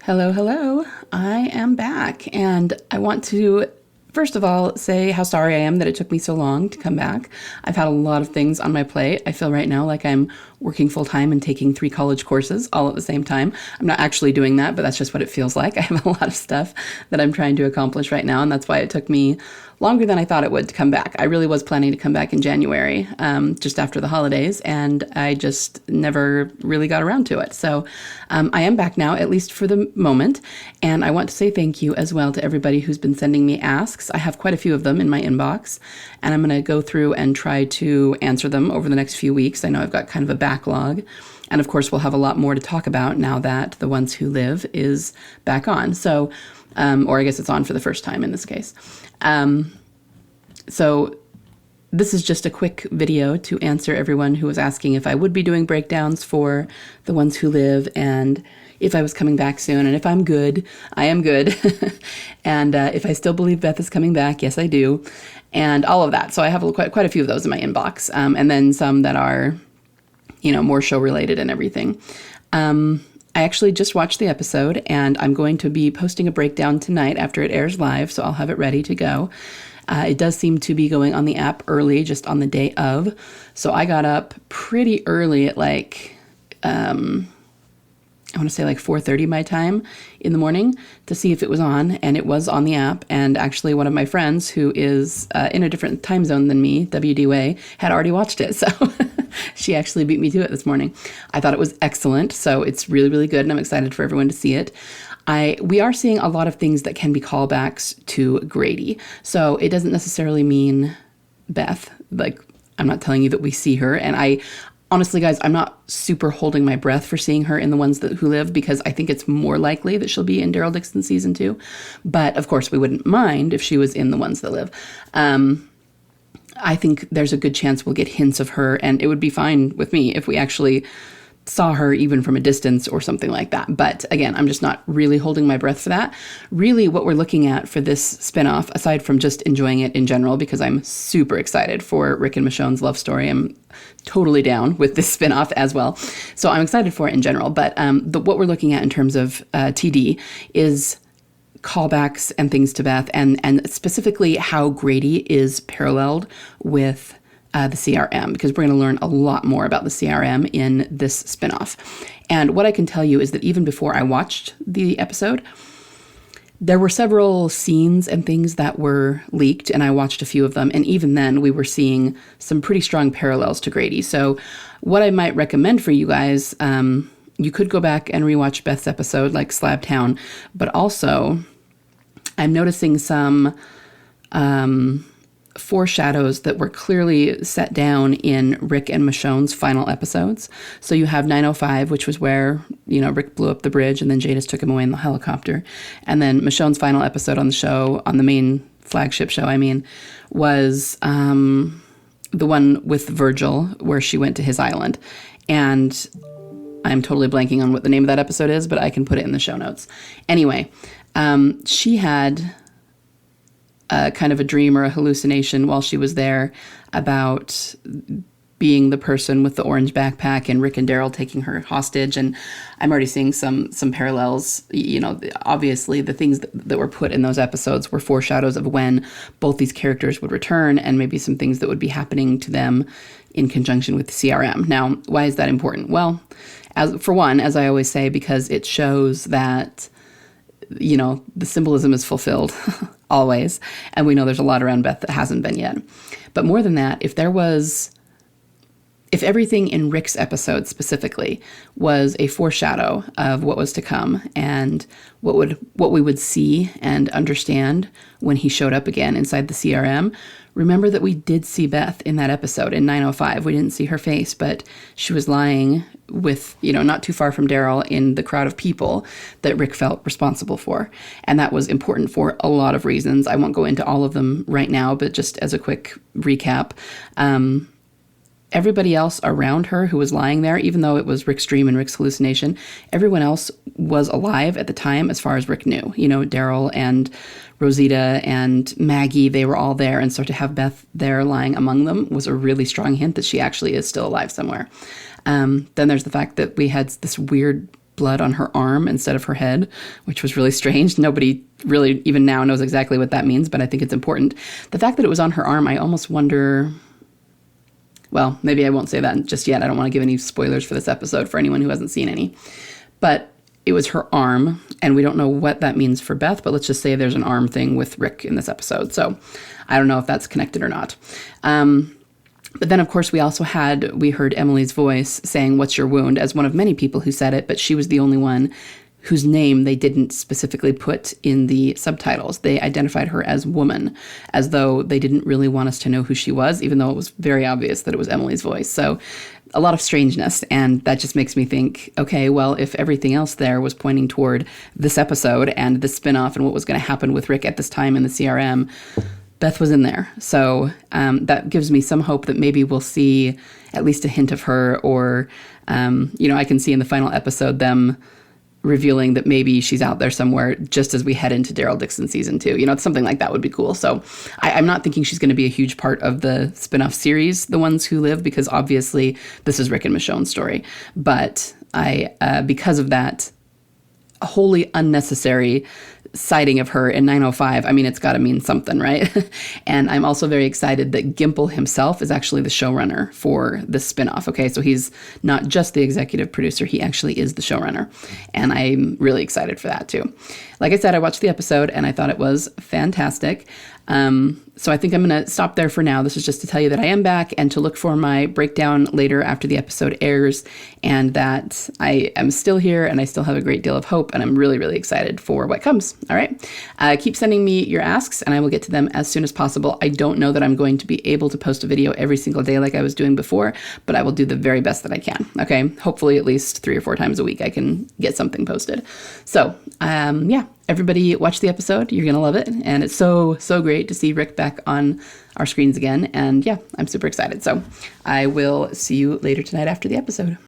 Hello, hello. I am back, and I want to first of all say how sorry I am that it took me so long to come back. I've had a lot of things on my plate. I feel right now like I'm working full time and taking 3 college courses all at the same time. I'm not actually doing that, but that's just what it feels like. I have a lot of stuff that I'm trying to accomplish right now, and that's why it took me longer than I thought it would to come back. I really was planning to come back in January, just after the holidays, and I just never really got around to it. So I am back now, at least for the moment, and I want to say thank you as well to everybody who's been sending me asks. I have quite a few of them in my inbox, and I'm going to go through and try to answer them over the next few weeks. I know I've got kind of a backlog, and of course we'll have a lot more to talk about now that The Ones Who Live is back on. So, or I guess it's on for the first time in this case. So this is just a quick video to answer everyone who was asking if I would be doing breakdowns for The Ones Who Live and if I was coming back soon. And if I'm good, I am good. And if I still believe Beth is coming back, yes, I do. And all of that. So I have quite a few of those in my inbox. And then some that are, more show related and everything. I actually just watched the episode, and I'm going to be posting a breakdown tonight after it airs live, so I'll have it ready to go. It does seem to be going on the app early, just on the day of. So I got up pretty early at I want to say 4:30 my time in the morning to see if it was on, and it was on the app. And actually one of my friends who is in a different time zone than me, WDWA, had already watched it. So she actually beat me to it this morning. I thought it was excellent. So it's really, really good, and I'm excited for everyone to see it. We are seeing a lot of things that can be callbacks to Grady. So it doesn't necessarily mean Beth. I'm not telling you that we see her. And honestly, guys, I'm not super holding my breath for seeing her in The Ones Who Live, because I think it's more likely that she'll be in Daryl Dixon season 2. But of course, we wouldn't mind if she was in The Ones That Live. I think there's a good chance we'll get hints of her, and it would be fine with me if we actually saw her even from a distance or something like that. But again, I'm just not really holding my breath for that. Really, what we're looking at for this spinoff, aside from just enjoying it in general, because I'm super excited for Rick and Michonne's love story, I'm totally down with this spinoff as well. So I'm excited for it in general. But what we're looking at in terms of TD is callbacks and things to Beth, and specifically how Grady is paralleled with the CRM, because we're going to learn a lot more about the CRM in this spinoff. And what I can tell you is that even before I watched the episode, there were several scenes and things that were leaked, and I watched a few of them. And even then, we were seeing some pretty strong parallels to Grady. So what I might recommend for you guys, you could go back and rewatch Beth's episode, like Slab Town, but also I'm noticing some foreshadows that were clearly set down in Rick and Michonne's final episodes. So you have 905, which was where, Rick blew up the bridge and then Jadis took him away in the helicopter. And then Michonne's final episode on the show, on the main flagship show, was the one with Virgil, where she went to his island. And I'm totally blanking on what the name of that episode is, but I can put it in the show notes. Anyway, she had kind of a dream or a hallucination while she was there about being the person with the orange backpack and Rick and Daryl taking her hostage. And I'm already seeing some parallels. Obviously the things that were put in those episodes were foreshadows of when both these characters would return, and maybe some things that would be happening to them in conjunction with the CRM. Now, why is that important? Well, as I always say, because it shows that, the symbolism is fulfilled always. And we know there's a lot around Beth that hasn't been yet. But more than that, if everything in Rick's episode specifically was a foreshadow of what was to come and what we would see and understand when he showed up again inside the CRM, remember that we did see Beth in that episode in 905. We didn't see her face, but she was lying with, not too far from Daryl in the crowd of people that Rick felt responsible for. And that was important for a lot of reasons. I won't go into all of them right now, but just as a quick recap, everybody else around her who was lying there, even though it was Rick's dream and Rick's hallucination, everyone else was alive at the time as far as Rick knew. Daryl and Rosita and Maggie, they were all there. And so to have Beth there lying among them was a really strong hint that she actually is still alive somewhere. Then there's the fact that we had this weird blood on her arm instead of her head, which was really strange. Nobody really even now knows exactly what that means, but I think it's important. The fact that it was on her arm, I almost wonder... Well, maybe I won't say that just yet. I don't want to give any spoilers for this episode for anyone who hasn't seen any. But it was her arm, and we don't know what that means for Beth, but let's just say there's an arm thing with Rick in this episode. So I don't know if that's connected or not. But then, of course, we heard Emily's voice saying, "What's your wound?" as one of many people who said it, but she was the only one whose name they didn't specifically put in the subtitles. They identified her as woman, as though they didn't really want us to know who she was, even though it was very obvious that it was Emily's voice. So a lot of strangeness, and that just makes me think, okay, well, if everything else there was pointing toward this episode and the spinoff and what was going to happen with Rick at this time in the CRM, Beth was in there. So that gives me some hope that maybe we'll see at least a hint of her, or, I can see in the final episode them revealing that maybe she's out there somewhere just as we head into Daryl Dixon season 2. Something like that would be cool. So I'm not thinking she's going to be a huge part of the spin-off series, The Ones Who Live, because obviously this is Rick and Michonne's story. But because of that wholly unnecessary sighting of her in 905, it's got to mean something, right? And I'm also very excited that Gimple himself is actually the showrunner for this spinoff. Okay, so he's not just the executive producer, he actually is the showrunner. And I'm really excited for that too. Like I said, I watched the episode and I thought it was fantastic. So I think I'm going to stop there for now. This is just to tell you that I am back and to look for my breakdown later after the episode airs, and that I am still here and I still have a great deal of hope, and I'm really, really excited for what comes. All right. Keep sending me your asks and I will get to them as soon as possible. I don't know that I'm going to be able to post a video every single day like I was doing before, but I will do the very best that I can. Okay. Hopefully at least 3 or 4 times a week I can get something posted. So, everybody watch the episode. You're going to love it. And it's so, so great to see Rick back on our screens again. And I'm super excited. So I will see you later tonight after the episode.